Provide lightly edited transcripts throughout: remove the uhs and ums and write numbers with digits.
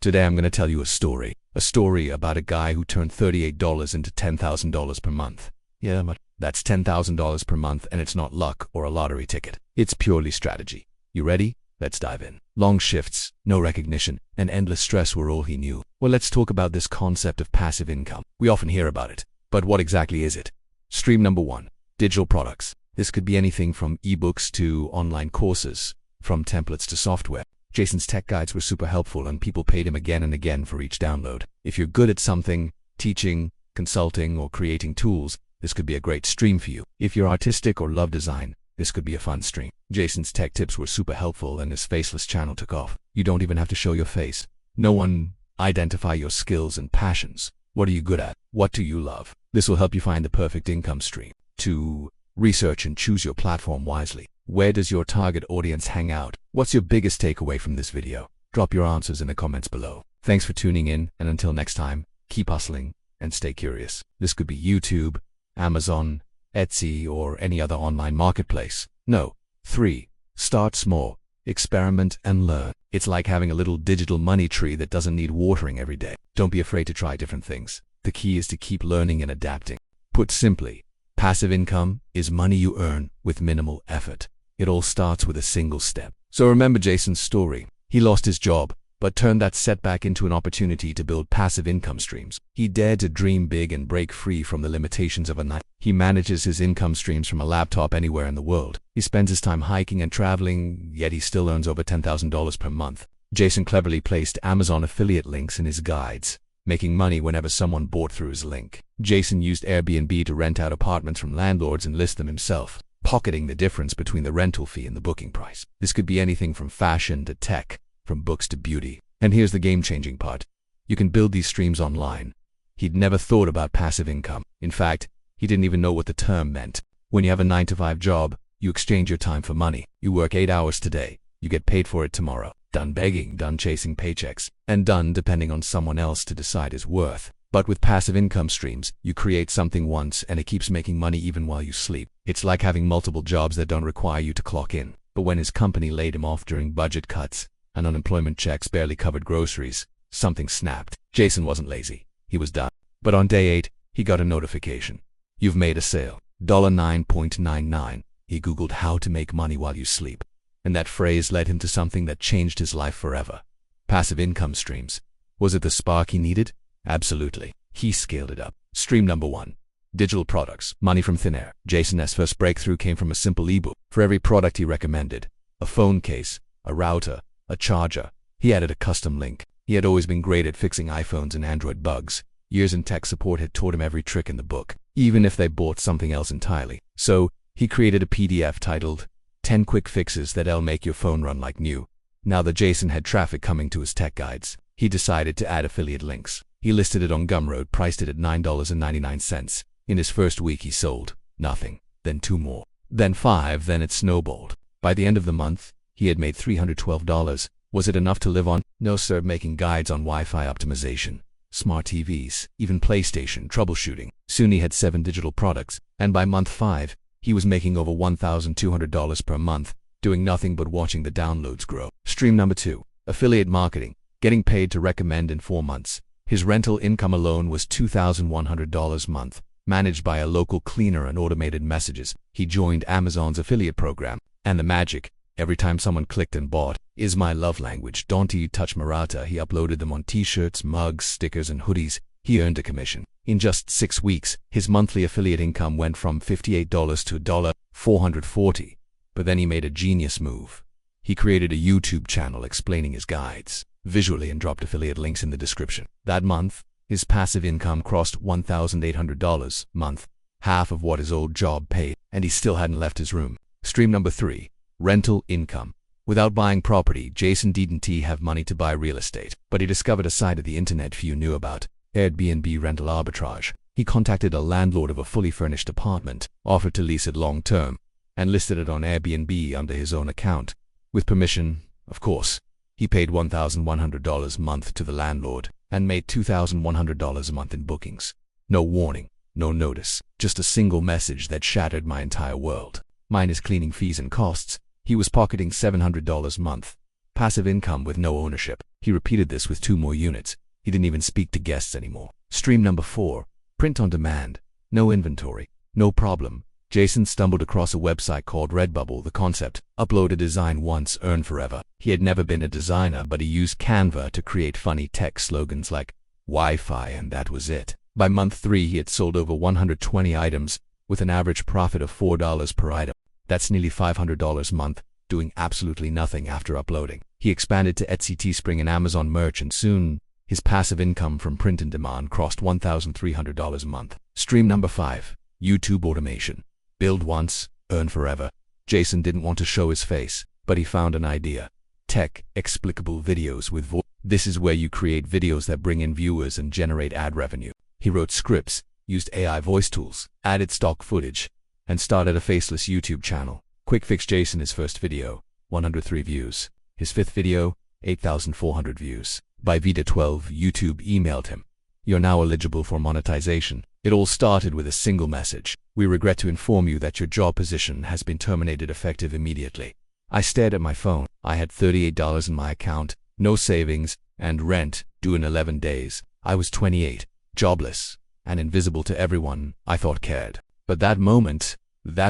Today I'm going to tell you a story. A story about a guy who turned $38 into $10,000 per month. Yeah, but that's $10,000 per month, and it's not luck or a lottery ticket. It's purely strategy. You ready? Let's dive in. Long shifts, no recognition, and endless stress were all he knew. Well, let's talk about this concept of passive income. We often hear about it, but what exactly is it? Stream number 1. Digital products. This could be anything from ebooks to online courses, from templates to software. Jason's tech guides were super helpful, and people paid him again and again for each download. If you're good at something, teaching, consulting, or creating tools, this could be a great stream for you. If you're artistic or love design, this could be a fun stream. Jason's tech tips were super helpful, and his faceless channel took off. You don't even have to show your face. No one. Identify your skills and passions. What are you good at? What do you love? This will help you find the perfect income stream. 2. Research and choose your platform wisely. Where does your target audience hang out? What's your biggest takeaway from this video? Drop your answers in the comments below. Thanks for tuning in, and until next time, keep hustling and stay curious. This could be YouTube, Amazon, Etsy, or any other online marketplace. 3. Start small, experiment, and learn. It's like having a little digital money tree that doesn't need watering every day. Don't be afraid to try different things. The key is to keep learning and adapting. Put simply, passive income is money you earn with minimal effort. It all starts with a single step. So remember Jason's story. He lost his job, but turned that setback into an opportunity to build passive income streams. He dared to dream big and break free from the limitations of a night. He manages his income streams from a laptop anywhere in the world. He spends his time hiking and traveling, yet he still earns over $10,000 per month. Jason cleverly placed Amazon affiliate links in his guides, making money whenever someone bought through his link. Jason used Airbnb to rent out apartments from landlords and list them himself, pocketing the difference between the rental fee and the booking price. This could be anything from fashion to tech, from books to beauty. And here's the game-changing part. You can build these streams online. He'd never thought about passive income. In fact, he didn't even know what the term meant. When you have a 9-to-5 job, you exchange your time for money. You work 8 hours today. You get paid for it tomorrow. Done begging, done chasing paychecks, and done depending on someone else to decide his worth. But with passive income streams, you create something once and it keeps making money even while you sleep. It's like having multiple jobs that don't require you to clock in. But when his company laid him off during budget cuts, and unemployment checks barely covered groceries, something snapped. Jason wasn't lazy. He was done. But on day 8, he got a notification. You've made a sale. $9.99. He Googled how to make money while you sleep. And that phrase led him to something that changed his life forever. Passive income streams. Was it the spark he needed? Absolutely. He scaled it up. Stream number 1. Digital products. Money from thin air. Jason's first breakthrough came from a simple ebook. For every product he recommended, a phone case, a router, a charger, he added a custom link. He had always been great at fixing iPhones and Android bugs. Years in tech support had taught him every trick in the book, even if they bought something else entirely. So, he created a PDF titled 10 Quick Fixes That'll Make Your Phone Run Like New. Now that Jason had traffic coming to his tech guides, he decided to add affiliate links. He listed it on Gumroad, priced it at $9.99. In his first week he sold nothing, then 2 more, then 5, then it snowballed. By the end of the month, he had made $312. Was it enough to live on? No sir. Making guides on Wi-Fi optimization, smart TVs, even PlayStation troubleshooting. Soon he had 7 digital products, and by month 5, he was making over $1,200 per month, doing nothing but watching the downloads grow. Stream number 2. Affiliate marketing. Getting paid to recommend in 4 months. His rental income alone was $2,100 a month, managed by a local cleaner and automated messages. He joined Amazon's affiliate program, and the magic, every time someone clicked and bought, is my love language. Don't you touch Maratha. He uploaded them on t-shirts, mugs, stickers, and hoodies. He earned a commission. In just 6 weeks, his monthly affiliate income went from $58 to $440. But then he made a genius move. He created a YouTube channel explaining his guides visually and dropped affiliate links in the description. That month, his passive income crossed $1,800 a month, half of what his old job paid, and he still hadn't left his room. Stream number 3. Rental income. Without buying property, Jason didn't have money to buy real estate, but he discovered a site of the internet few knew about, Airbnb rental arbitrage. He contacted a landlord of a fully furnished apartment, offered to lease it long-term, and listed it on Airbnb under his own account. With permission, of course. He paid $1,100 a month to the landlord, and made $2,100 a month in bookings. No warning, no notice, just a single message that shattered my entire world. Minus cleaning fees and costs, he was pocketing $700 a month. Passive income with no ownership. He repeated this with 2 more units. He didn't even speak to guests anymore. Stream number 4. Print on demand. No inventory. No problem. Jason stumbled across a website called Redbubble. The concept: upload a design once, earn forever. He had never been a designer, but he used Canva to create funny tech slogans like Wi-Fi, and that was it. By month 3, he had sold over 120 items with an average profit of $4 per item. That's nearly $500 a month, doing absolutely nothing after uploading. He expanded to Etsy, Teespring, and Amazon merch, and soon his passive income from print and demand crossed $1,300 a month. Stream number 5. YouTube automation. Build once, earn forever. Jason didn't want to show his face, but he found an idea. Tech explicable videos with voice. This is where you create videos that bring in viewers and generate ad revenue. He wrote scripts, used AI voice tools, added stock footage, and started a faceless YouTube channel. Quick fix: Jason, his first video, 103 views. His 5th video, 8,400 views. By Vita 12, YouTube emailed him, "You're now eligible for monetization." It all started with a single message: "We regret to inform you that your job position has been terminated effective immediately." I stared at my phone. I had $38 in my account, no savings, and rent due in 11 days. I was 28, jobless, and invisible to everyone I thought cared. But that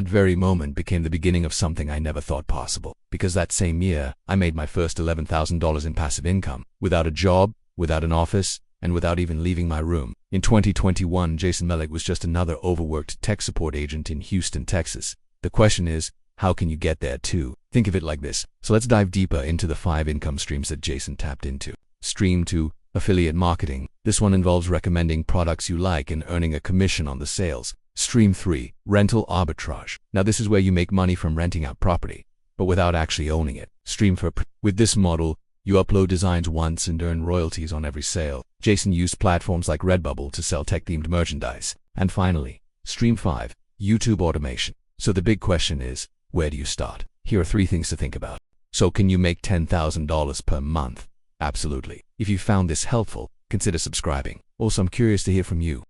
very moment became the beginning of something I never thought possible. Because that same year, I made my first $11,000 in passive income, without a job, without an office, and without even leaving my room. In 2021, Jason Mellick was just another overworked tech support agent in Houston, Texas. The question is, how can you get there too? Think of it like this. So let's dive deeper into the 5 income streams that Jason tapped into. Stream 2, affiliate marketing. This one involves recommending products you like and earning a commission on the sales. Stream 3, rental arbitrage. Now this is where you make money from renting out property, but without actually owning it. Stream 4, with this model, you upload designs once and earn royalties on every sale. Jason used platforms like Redbubble to sell tech-themed merchandise. And finally, Stream 5, YouTube automation. So the big question is, where do you start? Here are 3 things to think about. So can you make $10,000 per month? Absolutely. If you found this helpful, consider subscribing. Also, I'm curious to hear from you.